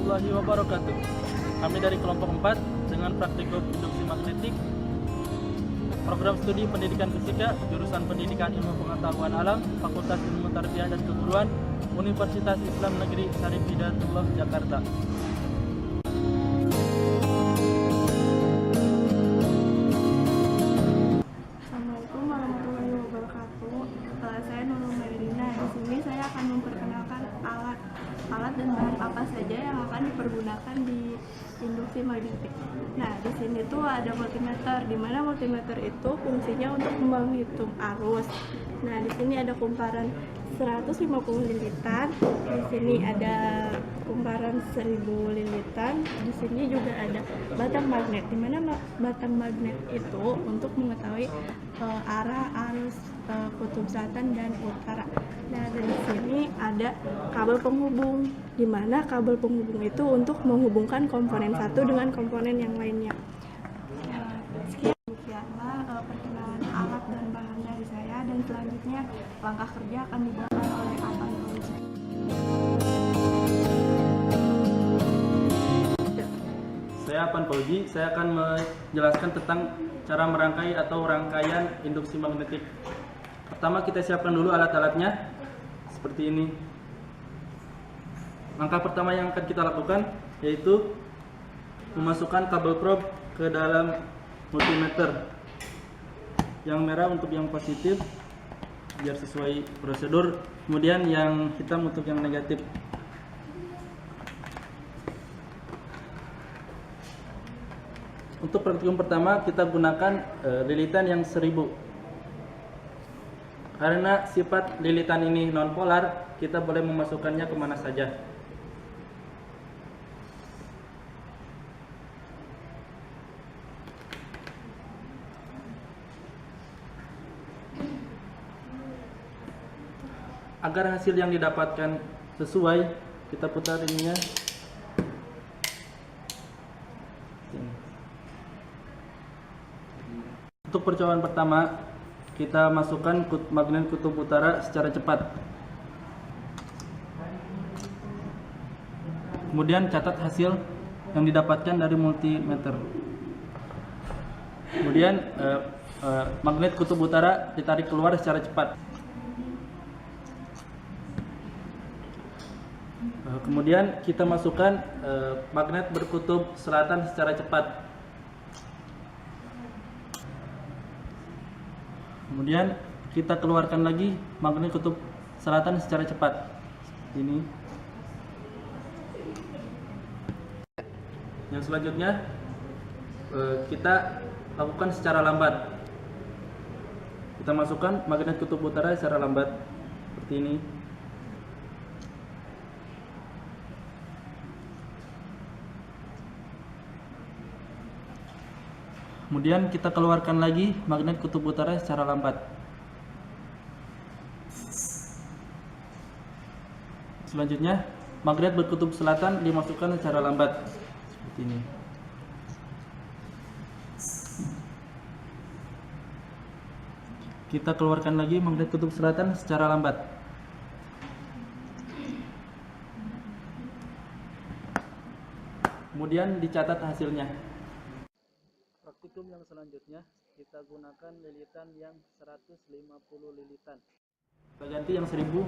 warahmatullahi wabarakatuh. Kami dari kelompok 4 dengan praktikum induksi magnetik, program studi pendidikan fisika, jurusan pendidikan ilmu pengetahuan alam, Fakultas Ilmu Tarbiyah dan Keguruan, Universitas Islam Negeri Syarif Hidayatullah, Jakarta. Assalamualaikum warahmatullahi wabarakatuh. Saya Nurul Mairina. Di sini saya akan memperkenalkan alat dan bahan apa saja yang akan dipergunakan di induksi magnetik. Nah, di sini tuh ada multimeter, di mana multimeter itu fungsinya untuk menghitung arus. Nah, di sini ada kumparan 150 lilitan, di sini ada kumparan 1000 lilitan, di sini juga ada batang magnet, di mana batang magnet itu untuk mengetahui arah arus kutub selatan dan utara. Nah, dari sini ada kabel penghubung, di mana kabel penghubung itu untuk menghubungkan komponen satu dengan komponen yang lainnya. Sekianlah perkenalan alat dan bahan dari saya, dan selanjutnya langkah kerja akan dibawakan oleh Apan Fauzi. Saya Apan Fauzi, saya akan menjelaskan tentang cara merangkai atau rangkaian induksi magnetik. Pertama, kita siapkan dulu alat-alatnya seperti ini. Langkah pertama yang akan kita lakukan yaitu memasukkan kabel probe ke dalam multimeter. Yang merah untuk yang positif biar sesuai prosedur, kemudian yang hitam untuk yang negatif. Untuk praktikum pertama kita gunakan lilitan yang 1000. Karena sifat lilitan ini non-polar, kita boleh memasukkannya kemana saja. Agar hasil yang didapatkan sesuai, kita putar ininya. Untuk percobaan pertama, kita masukkan magnet kutub utara secara cepat. Kemudian catat hasil yang didapatkan dari multimeter. Kemudian magnet kutub utara ditarik keluar secara cepat. Kemudian kita masukkan magnet berkutub selatan secara cepat. Kemudian kita keluarkan lagi magnet kutub selatan secara cepat. Seperti ini. Yang selanjutnya kita lakukan secara lambat. Kita masukkan magnet kutub utara secara lambat seperti ini. Kemudian kita keluarkan lagi magnet kutub utara secara lambat. Selanjutnya, magnet berkutub selatan dimasukkan secara lambat seperti ini. Kita keluarkan lagi magnet kutub selatan secara lambat. Kemudian dicatat hasilnya. Praktikum yang selanjutnya kita gunakan lilitan yang 150 lilitan. Kita ganti yang 1000.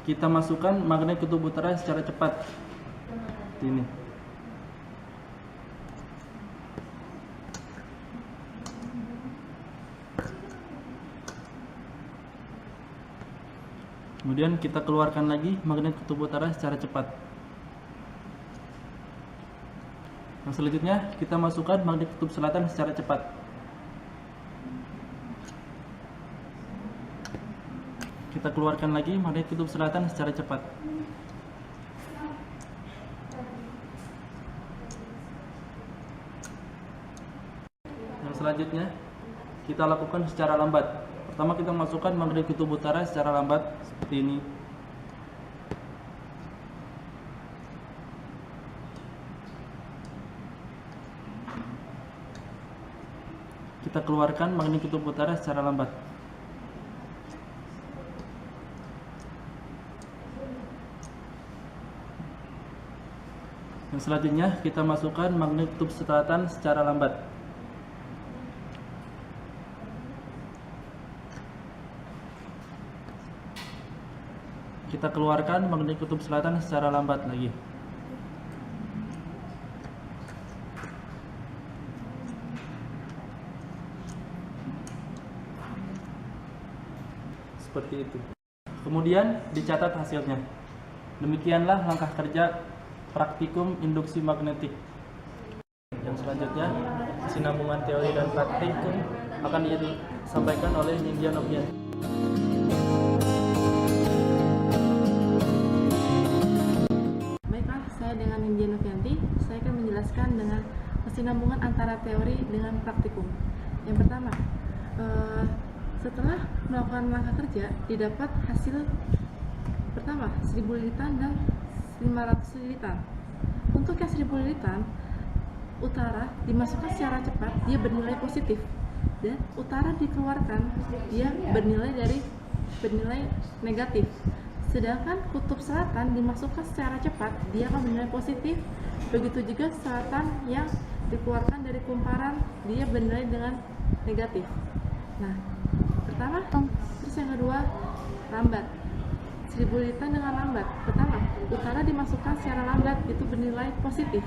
Kita masukkan magnet kutub utara secara cepat. Seperti ini. Kemudian kita keluarkan lagi magnet kutub utara secara cepat. Yang selanjutnya kita masukkan magnet kutub selatan secara cepat. Kita keluarkan lagi magnet kutub selatan secara cepat. Yang selanjutnya kita lakukan secara lambat. Pertama kita masukkan magnet kutub utara secara lambat seperti ini. Kita keluarkan magnet kutub utara secara lambat. Yang selanjutnya kita masukkan magnet kutub selatan secara lambat. Kita keluarkan magnet kutub selatan secara lambat lagi. Seperti itu. Kemudian dicatat hasilnya. Demikianlah langkah kerja praktikum induksi magnetik. Yang selanjutnya, kesinambungan teori dan praktikum akan disampaikan oleh Nindya Novian. Baiklah, saya dengan Nindya Novianti, saya akan menjelaskan dengan kesinambungan antara teori dengan praktikum. Yang pertama, setelah melakukan langkah kerja, didapat hasil pertama 1000 lilitan dan 500 lilitan. Untuk yang 1000 lilitan, utara dimasukkan secara cepat, dia bernilai positif, dan utara dikeluarkan, dia bernilai negatif. Sedangkan kutub selatan dimasukkan secara cepat, dia akan bernilai positif. Begitu juga selatan yang dikeluarkan dari kumparan, dia bernilai dengan negatif. Nah, pertama, terus yang kedua, lambat. 1000 lilitan dengan lambat. Pertama, utara dimasukkan secara lambat, itu bernilai positif.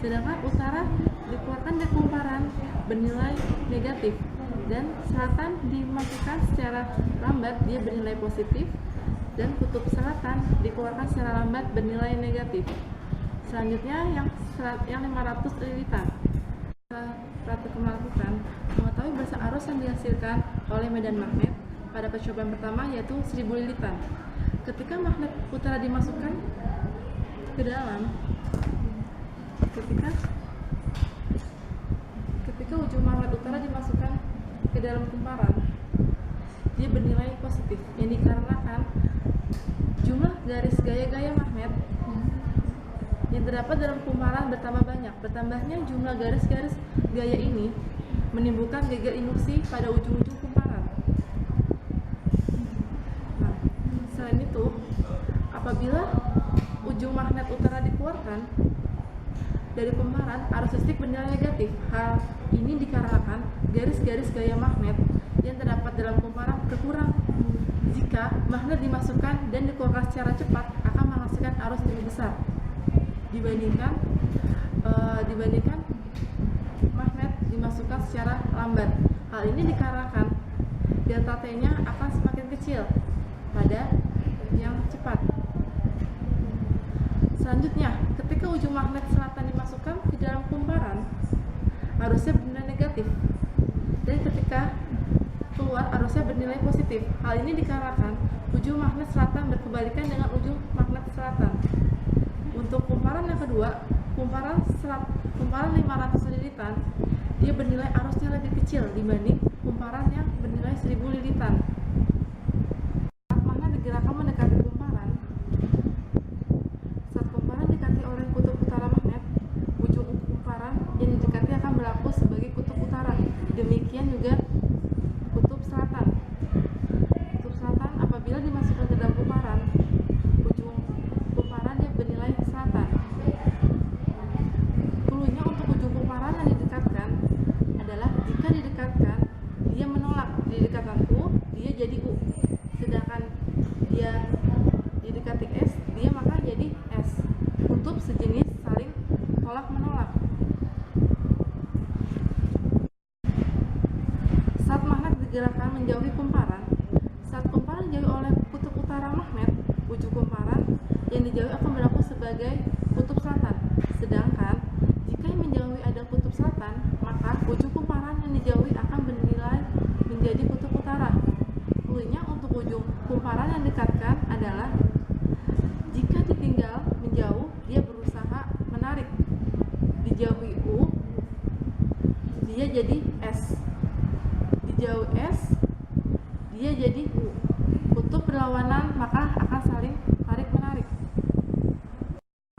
Sedangkan utara dikeluarkan dari kumparan, bernilai negatif. Dan selatan dimasukkan secara lambat, dia bernilai positif. Dan kutub selatan dikeluarkan secara lambat, bernilai negatif. Selanjutnya yang 500 lilitan. Praktikum melakukan mengetahui barisan arus yang dihasilkan oleh medan magnet pada percobaan pertama, yaitu 1000 lilitan. Ketika magnet utara dimasukkan ke dalam, ketika ujung magnet utara dimasukkan ke dalam kumparan, dia bernilai positif, yang dikarenakan jumlah garis gaya-gaya magnet yang terdapat dalam kumparan bertambah banyak. Bertambahnya jumlah garis-garis gaya ini menimbulkan geger induksi pada ujung-ujung kumparan. Nah, selain itu, apabila ujung magnet utara dikeluarkan dari kumparan, arus listrik bernilai negatif. Hal ini dikarenakan garis-garis gaya magnet yang terdapat dalam kumparan berkurang. Jika magnet dimasukkan dan dikeluarkan secara cepat, akan menghasilkan arus lebih besar dibandingkan magnet dimasukkan secara lambat. Hal ini dikarenakan delta T-nya akan semakin kecil pada yang cepat. Selanjutnya, ketika ujung magnet selatan dimasukkan ke dalam kumparan, arusnya bernilai negatif, dan ketika keluar arusnya bernilai positif. Hal ini dikarenakan ujung magnet selatan berkebalikan dengan ujung magnet selatan. Untuk kumparan yang kedua, kumparan 500 lilitan, dia bernilai arusnya lebih kecil dibanding kumparan yang bernilai 1000 lilitan. Saat magnet digerakkan mendekati kumparan, saat kumparan didekati oleh kutub utara magnet, ujung kumparan yang didekati akan berlaku sebagai kutub utara. Demikian juga kutub selatan. Kutub selatan apabila dimasukkan ke dalam kumparan, ujung kumparan dia bernilai selatan. Cluenya untuk ujung kumparan yang didekatkan adalah jika didekatkan, dia menolak. Didekatkan U, dia jadi U. Sedangkan dia didekati S, dia maka jadi S. Kutub sejenis saling tolak-menolak. Saat magnet digerakkan menjauhi kumparan, saat kumparan dijauhi oleh kutub utara magnet, ujung kumparan yang dijauhi akan berlaku sebagai kutub selatan. Sedangkan jika yang menjauhi ada kutub selatan, maka ujung kumparan yang dijauhi akan bernilai menjadi kutub utara. Cluenya untuk ujung kumparan yang didekatkan adalah jika ditinggal menjauh, dia berusaha menarik. Dijauhi U, dia jadi S. Dijauhi S, dia jadi U. Kutub berlawanan maka akan saling tarik-menarik.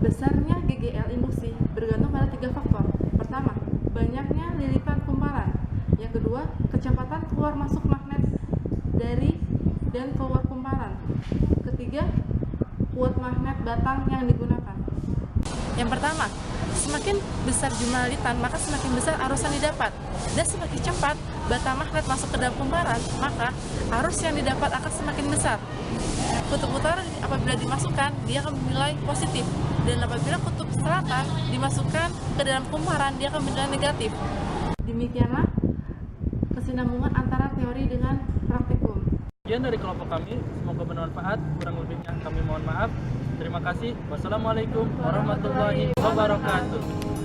Besarnya GGL induksi bergantung pada 3 faktor. Pertama, banyaknya lilitan kumparan. Yang kedua, kecepatan keluar masuk magnet dari dan keluar kumparan. Ketiga, kuat magnet batang yang digunakan. Yang pertama, semakin besar jumlah lilitan, maka semakin besar arus yang didapat. Dan semakin cepat batang magnet masuk ke dalam kumparan, maka arus yang didapat akan semakin besar. Kutub utara apabila dimasukkan, dia akan bernilai positif. Dan apabila kutub selatan dimasukkan ke dalam kumparan, dia akan bernilai negatif. Demikianlah kesinambungan antara teori dengan praktikum. Sekian dari kelompok kami, semoga bermanfaat. Kurang lebihnya kami mohon maaf. Terima kasih. Wassalamualaikum warahmatullahi wabarakatuh.